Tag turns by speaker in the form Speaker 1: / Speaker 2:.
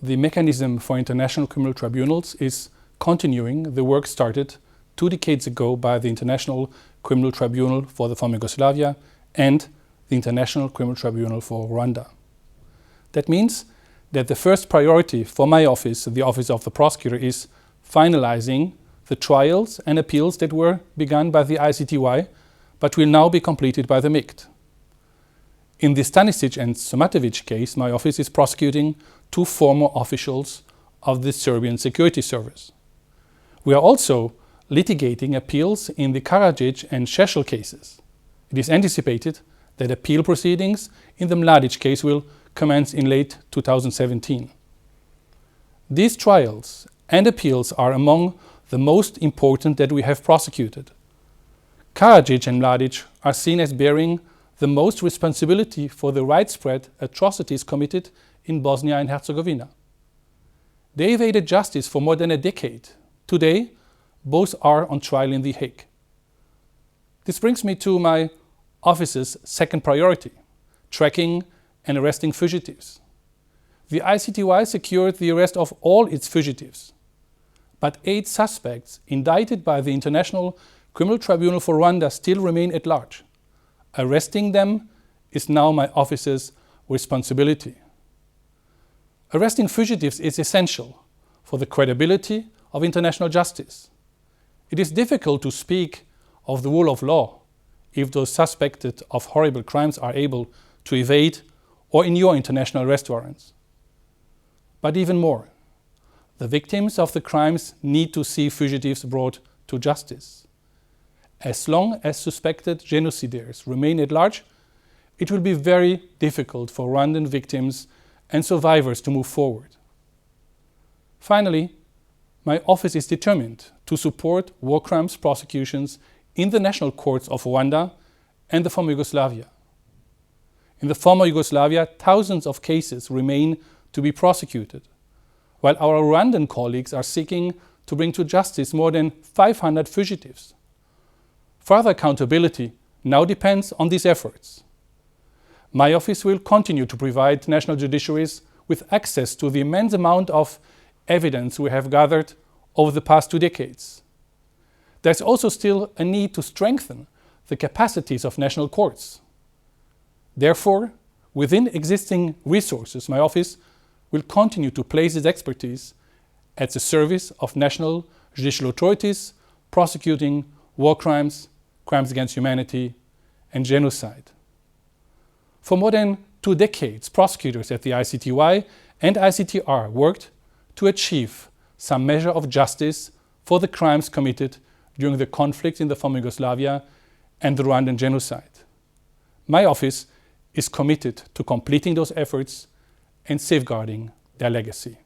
Speaker 1: the mechanism for international criminal tribunals is continuing the work started 2 decades ago by the International Criminal Tribunal for the former Yugoslavia and the International Criminal Tribunal for Rwanda. That means that the first priority for my office, the Office of the Prosecutor, is finalizing the trials and appeals that were begun by the ICTY, but will now be completed by the MICT. In the Stanisic and Somatovic case, my office is prosecuting 2 former officials of the Serbian Security Service. We are also litigating appeals in the Karadzic and Šešelj cases. It is anticipated that appeal proceedings in the Mladic case will commence in late 2017. These trials and appeals are among the most important that we have prosecuted. Karadzic and Mladic are seen as bearing the most responsibility for the widespread atrocities committed in Bosnia and Herzegovina. They evaded justice for more than a decade. Today, both are on trial in The Hague. This brings me to my office's second priority, tracking and arresting fugitives. The ICTY secured the arrest of all its fugitives, but 8 suspects indicted by the International Criminal Tribunal for Rwanda still remain at large. Arresting them is now my office's responsibility. Arresting fugitives is essential for the credibility of international justice. It is difficult to speak of the rule of law if those suspected of horrible crimes are able to evade or inure international arrest warrants. But even more, the victims of the crimes need to see fugitives brought to justice. As long as suspected genocidaires remain at large, it will be very difficult for Rwandan victims and survivors to move forward. Finally, my office is determined to support war crimes prosecutions in the national courts of Rwanda and the former Yugoslavia. In the former Yugoslavia, thousands of cases remain to be prosecuted, while our Rwandan colleagues are seeking to bring to justice more than 500 fugitives. Further accountability now depends on these efforts. My office will continue to provide national judiciaries with access to the immense amount of evidence we have gathered over the past 2 decades. There's also still a need to strengthen the capacities of national courts. Therefore, within existing resources, my office will continue to place its expertise at the service of national judicial authorities prosecuting war crimes, crimes against humanity, and genocide. For more than 2 decades, prosecutors at the ICTY and ICTR worked to achieve some measure of justice for the crimes committed during the conflict in the former Yugoslavia and the Rwandan genocide. My office is committed to completing those efforts and safeguarding their legacy.